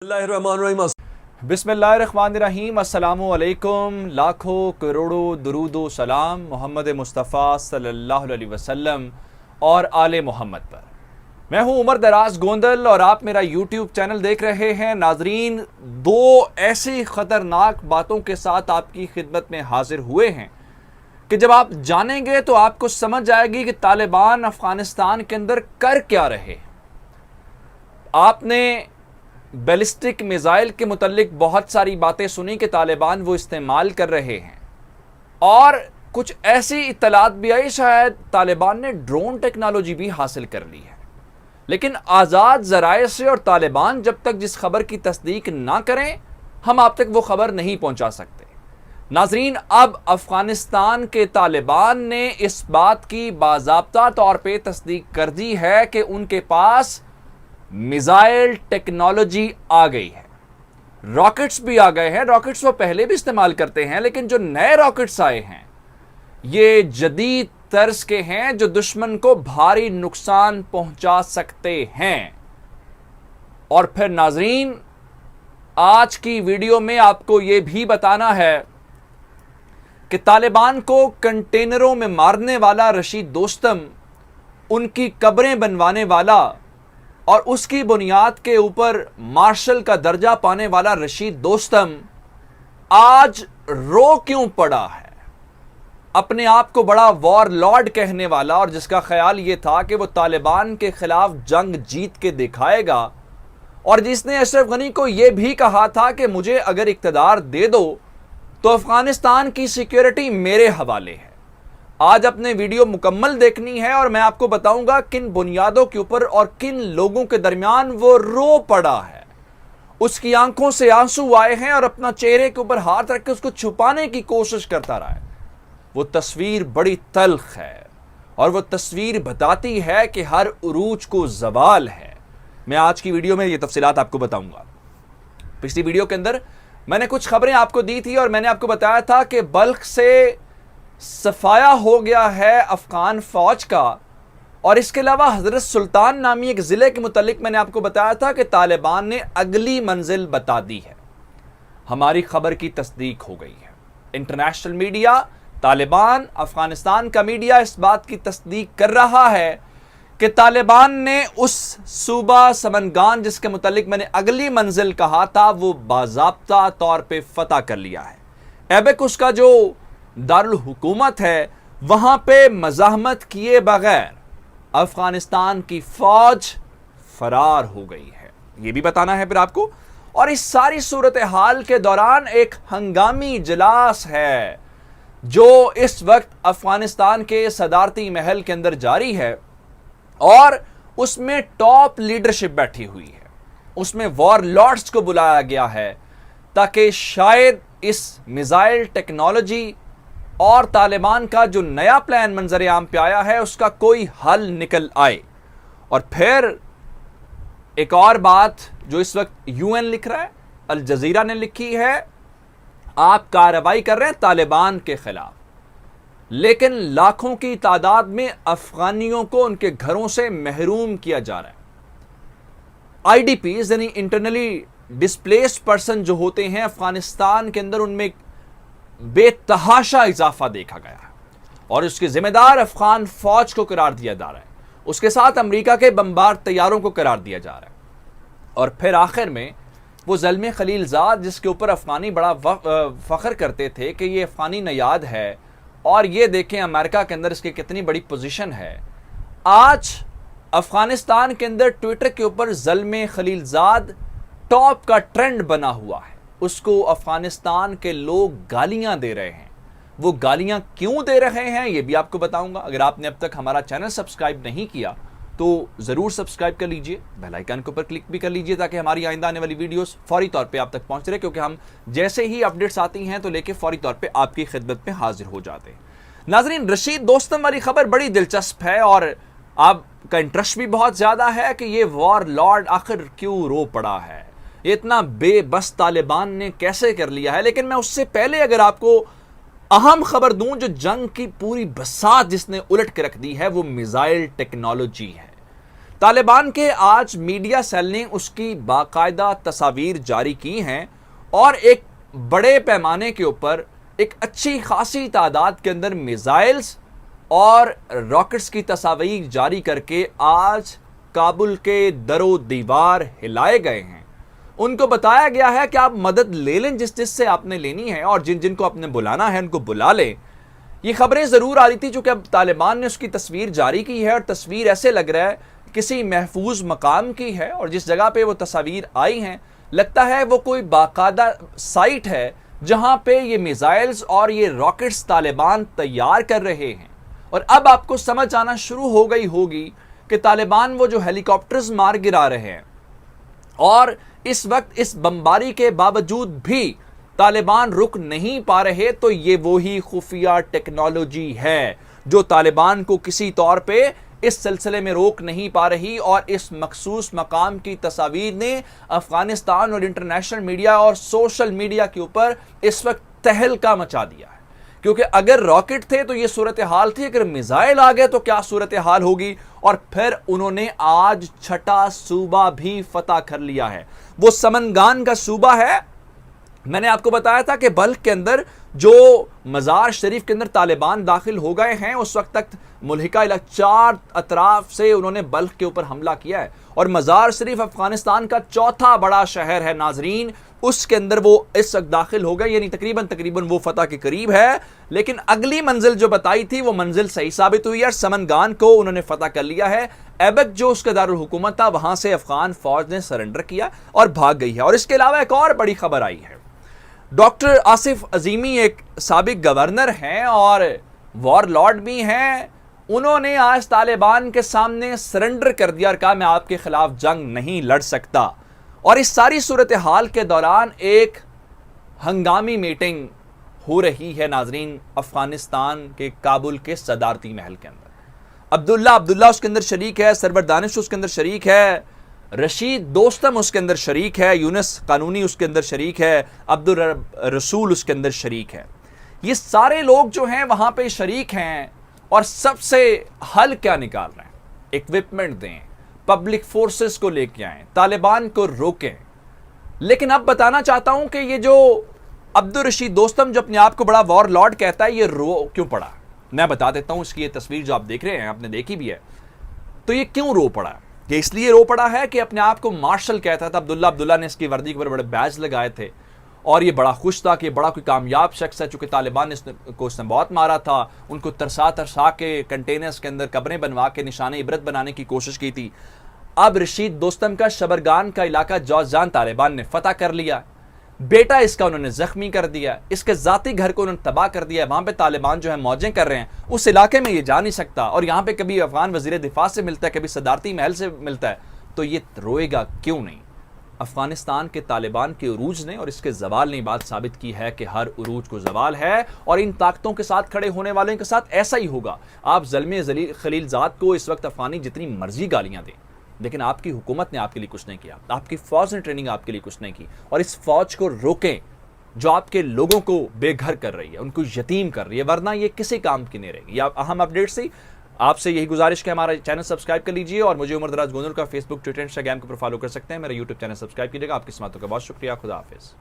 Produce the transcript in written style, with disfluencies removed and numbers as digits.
بسم اللہ الرحمن الرحیم۔ السلام علیکم، لاکھوں کروڑوں درود و سلام محمد مصطفیٰ صلی اللہ علیہ وسلم اور آل محمد پر۔ میں ہوں عمر دراز گوندل اور آپ میرا یوٹیوب چینل دیکھ رہے ہیں۔ ناظرین، دو ایسی خطرناک باتوں کے ساتھ آپ کی خدمت میں حاضر ہوئے ہیں کہ جب آپ جانیں گے تو آپ کو سمجھ آئے گی کہ طالبان افغانستان کے اندر کر کیا رہے۔ آپ نے بیلسٹک میزائل کے متعلق بہت ساری باتیں سنی کہ طالبان وہ استعمال کر رہے ہیں، اور کچھ ایسی اطلاعات بھی آئی شاید طالبان نے ڈرون ٹیکنالوجی بھی حاصل کر لی ہے، لیکن آزاد ذرائع سے اور طالبان جب تک جس خبر کی تصدیق نہ کریں ہم آپ تک وہ خبر نہیں پہنچا سکتے۔ ناظرین، اب افغانستان کے طالبان نے اس بات کی باضابطہ طور پہ تصدیق کر دی ہے کہ ان کے پاس میزائل ٹیکنالوجی آ گئی ہے، راکٹس بھی آ گئے ہیں۔ راکٹس وہ پہلے بھی استعمال کرتے ہیں، لیکن جو نئے راکٹس آئے ہیں یہ جدید طرز کے ہیں جو دشمن کو بھاری نقصان پہنچا سکتے ہیں۔ اور پھر ناظرین، آج کی ویڈیو میں آپ کو یہ بھی بتانا ہے کہ طالبان کو کنٹینروں میں مارنے والا رشید دوستم، ان کی قبریں بنوانے والا اور اس کی بنیاد کے اوپر مارشل کا درجہ پانے والا رشید دوستم آج رو کیوں پڑا ہے؟ اپنے آپ کو بڑا وار لارڈ کہنے والا، اور جس کا خیال یہ تھا کہ وہ طالبان کے خلاف جنگ جیت کے دکھائے گا، اور جس نے اشرف غنی کو یہ بھی کہا تھا کہ مجھے اگر اقتدار دے دو تو افغانستان کی سیکیورٹی میرے حوالے ہے۔ آج اپنے ویڈیو مکمل دیکھنی ہے اور میں آپ کو بتاؤں گا کن بنیادوں کے اوپر اور کن لوگوں کے درمیان وہ رو پڑا ہے۔ اس کی آنکھوں سے آنسو آئے ہیں اور اپنا چہرے کے اوپر ہاتھ رکھ کے اس کو چھپانے کی کوشش کرتا رہا ہے۔ وہ تصویر بڑی تلخ ہے اور وہ تصویر بتاتی ہے کہ ہر عروج کو زوال ہے۔ میں آج کی ویڈیو میں یہ تفصیلات آپ کو بتاؤں گا۔ پچھلی ویڈیو کے اندر میں نے کچھ خبریں آپ کو دی تھی اور میں نے آپ کو بتایا تھا کہ بلخ سے صفایا ہو گیا ہے افغان فوج کا، اور اس کے علاوہ حضرت سلطان نامی ایک ضلع کے متعلق میں نے آپ کو بتایا تھا کہ طالبان نے اگلی منزل بتا دی ہے۔ ہماری خبر کی تصدیق ہو گئی ہے۔ انٹرنیشنل میڈیا، طالبان، افغانستان کا میڈیا اس بات کی تصدیق کر رہا ہے کہ طالبان نے اس صوبہ سمنگان جس کے متعلق میں نے اگلی منزل کہا تھا وہ باضابطہ طور پہ فتح کر لیا ہے۔ ایبک اس کا جو دارالحکومت ہے، وہاں پہ مزاحمت کیے بغیر افغانستان کی فوج فرار ہو گئی ہے، یہ بھی بتانا ہے پھر آپ کو۔ اور اس ساری صورتحال کے دوران ایک ہنگامی اجلاس ہے جو اس وقت افغانستان کے صدارتی محل کے اندر جاری ہے، اور اس میں ٹاپ لیڈرشپ بیٹھی ہوئی ہے۔ اس میں وار لارڈز کو بلایا گیا ہے تاکہ شاید اس میزائل ٹیکنالوجی اور طالبان کا جو نیا پلان منظر عام پہ آیا ہے اس کا کوئی حل نکل آئے۔ اور پھر ایک اور بات جو اس وقت یو این لکھ رہا ہے، الجزیرہ نے لکھی ہے، آپ کارروائی کر رہے ہیں طالبان کے خلاف، لیکن لاکھوں کی تعداد میں افغانیوں کو ان کے گھروں سے محروم کیا جا رہا ہے۔ آئی ڈی پیز یعنی انٹرنلی ڈسپلیسڈ پرسن جو ہوتے ہیں افغانستان کے اندر، ان میں بے تحاشا اضافہ دیکھا گیا ہے، اور اس کے ذمہ دار افغان فوج کو قرار دیا جا رہا ہے، اس کے ساتھ امریکہ کے بمبار طیاروں کو قرار دیا جا رہا ہے۔ اور پھر آخر میں وہ زلمے خلیل زاد جس کے اوپر افغانی بڑا فخر کرتے تھے کہ یہ افغانی نیاد ہے، اور یہ دیکھیں امریکہ کے اندر اس کی کتنی بڑی پوزیشن ہے، آج افغانستان کے اندر ٹویٹر کے اوپر زلمے خلیل زاد ٹاپ کا ٹرینڈ بنا ہوا ہے۔ اس کو افغانستان کے لوگ گالیاں دے رہے ہیں۔ وہ گالیاں کیوں دے رہے ہیں یہ بھی آپ کو بتاؤں گا۔ اگر آپ نے اب تک ہمارا چینل سبسکرائب نہیں کیا تو ضرور سبسکرائب کر لیجئے، بیل آئیکن کے اوپر کلک بھی کر لیجئے تاکہ ہماری آئندہ آنے والی ویڈیوز فوری طور پہ آپ تک پہنچ رہے، کیونکہ ہم جیسے ہی اپڈیٹس آتی ہیں تو لے کے فوری طور پہ آپ کی خدمت میں حاضر ہو جاتے ہیں۔ ناظرین، رشید دوستم والی خبر بڑی دلچسپ ہے اور آپ کا انٹرسٹ بھی بہت زیادہ ہے کہ یہ وار لارڈ آخر کیوں رو پڑا ہے، یہ اتنا بے بس طالبان نے کیسے کر لیا ہے۔ لیکن میں اس سے پہلے اگر آپ کو اہم خبر دوں جو جنگ کی پوری بساط جس نے الٹ کے رکھ دی ہے، وہ میزائل ٹیکنالوجی ہے۔ طالبان کے آج میڈیا سیل نے اس کی باقاعدہ تصاویر جاری کی ہیں اور ایک بڑے پیمانے کے اوپر ایک اچھی خاصی تعداد کے اندر میزائلز اور راکٹس کی تصاویر جاری کر کے آج کابل کے در و دیوار ہلائے گئے ہیں. ان کو بتایا گیا ہے کہ آپ مدد لے لیں جس سے آپ نے لینی ہے اور جن کو آپ نے بلانا ہے ان کو بلا لیں. یہ خبریں ضرور آ رہی تھی چونکہ اب طالبان نے اس کی تصویر جاری کی ہے اور تصویر ایسے لگ رہا ہے کسی محفوظ مقام کی ہے اور جس جگہ پہ وہ تصاویر آئی ہیں لگتا ہے وہ کوئی باقاعدہ سائٹ ہے جہاں پہ یہ میزائلز اور یہ راکٹس طالبان تیار کر رہے ہیں. اور اب آپ کو سمجھ آنا شروع ہو گئی ہوگی کہ طالبان وہ جو ہیلی کاپٹرز مار گرا رہے ہیں اور اس وقت اس بمباری کے باوجود بھی طالبان رک نہیں پا رہے تو یہ وہی خفیہ ٹیکنالوجی ہے جو طالبان کو کسی طور پہ اس سلسلے میں روک نہیں پا رہی. اور اس مخصوص مقام کی تصاویر نے افغانستان اور انٹرنیشنل میڈیا اور سوشل میڈیا کے اوپر اس وقت تہلکہ مچا دیا ہے کیونکہ اگر راکٹ تھے تو یہ صورتحال تھی, اگر میزائل آ گئے تو کیا صورتحال ہوگی. اور پھر انہوں نے آج چھٹا صوبہ بھی فتح کر لیا ہے. وہ سمنگان کا صوبہ ہے. میں نے آپ کو بتایا تھا کہ بلخ کے اندر جو مزار شریف کے اندر طالبان داخل ہو گئے ہیں اس وقت تک ملحقہ 4 اطراف سے انہوں نے بلخ کے اوپر حملہ کیا ہے اور مزار شریف افغانستان کا چوتھا بڑا شہر ہے ناظرین, اس کے اندر وہ اس وقت داخل ہو گئے, یعنی تقریباً وہ فتح کے قریب ہے. لیکن اگلی منزل جو بتائی تھی وہ منزل صحیح ثابت ہوئی ہے. سمنگان کو انہوں نے فتح کر لیا ہے. ایبک جو اس کا دارالحکومت تھا وہاں سے افغان فوج نے سرنڈر کیا اور بھاگ گئی ہے. اور اس کے علاوہ ایک اور بڑی خبر آئی ہے. ڈاکٹر آصف عظیمی ایک سابق گورنر ہیں اور وار لارڈ بھی ہیں, انہوں نے آج طالبان کے سامنے سرنڈر کر دیا اور کہا میں آپ کے خلاف جنگ نہیں لڑ سکتا. اور اس ساری صورتحال کے دوران ایک ہنگامی میٹنگ ہو رہی ہے ناظرین افغانستان کے کابل کے صدارتی محل کے اندر. عبداللہ اس کے اندر شریک ہے, سرور دانش اس کے اندر شریک ہے, رشید دوستم اس کے اندر شریک ہے, یونس قانونی اس کے اندر شریک ہے, عبدالرسول اس کے اندر شریک ہے. یہ سارے لوگ جو ہیں وہاں پہ شریک ہیں اور سب سے حل کیا نکال رہے ہیں, ایکوپمنٹ دیں, پبلک فورسز کو لے کے آئیں, طالبان کو روکیں. لیکن اب بتانا چاہتا ہوں کہ یہ جو عبدالرشید دوستم جو اپنے آپ کو بڑا وار لارڈ کہتا ہے یہ رو کیوں پڑا. میں بتا دیتا ہوں اس کی یہ تصویر جو آپ دیکھ رہے ہیں آپ نے دیکھی بھی ہے. تو یہ کیوں رو پڑا, یہ اس لیے رو پڑا ہے کہ اپنے آپ کو مارشل کہتا تھا. عبداللہ نے اس کی وردی کے اوپر بڑے بیج لگائے تھے اور یہ بڑا خوش تھا کہ یہ بڑا کوئی کامیاب شخص ہے. چونکہ طالبان نے اس نے بہت مارا تھا, ان کو ترسا کے کنٹینرز کے اندر قبریں بنوا کے نشان عبرت بنانے کی کوشش کی تھی. اب رشید دوستم کا شبرگان کا علاقہ جوزجان طالبان نے فتح کر لیا. بیٹا اس کا انہوں نے زخمی کر دیا, اس کے ذاتی گھر کو انہوں نے تباہ کر دیا. وہاں پہ طالبان جو ہے موجیں کر رہے ہیں, اس علاقے میں یہ جا نہیں سکتا اور یہاں پہ کبھی افغان وزیر دفاع سے ملتا ہے, کبھی صدارتی محل سے ملتا ہے. تو یہ روئے گا کیوں نہیں. افغانستان کے طالبان کے عروج نے اور اس کے زوال نے بات ثابت کی ہے کہ ہر عروج کو زوال ہے اور ان طاقتوں کے ساتھ کھڑے ہونے والوں کے ساتھ ایسا ہی ہوگا. آپ ظلم خلیل زاد کو اس وقت افغانی جتنی مرضی گالیاں دیں لیکن آپ کی حکومت نے آپ کے لیے کچھ نہیں کیا, آپ کی فوج نے ٹریننگ آپ کے لیے کچھ نہیں کی. اور اس فوج کو روکیں جو آپ کے لوگوں کو بے گھر کر رہی ہے, ان کو یتیم کر رہی ہے, ورنہ یہ کسی کام کی نہیں رہے گی. یہ اہم اپڈیٹ سے آپ سے یہی گزارش کہ ہمارا چینل سبسکرائب کر لیجئے اور مجھے عمر دراز گونر کا فیس بک, ٹویٹر, انسٹاگرام کو فالو کر سکتے ہیں. میرا یوٹیوب چینل سبسکرائب کیجئے گا. آپ کی سماعتوں کا بہت شکریہ. خدا حافظ.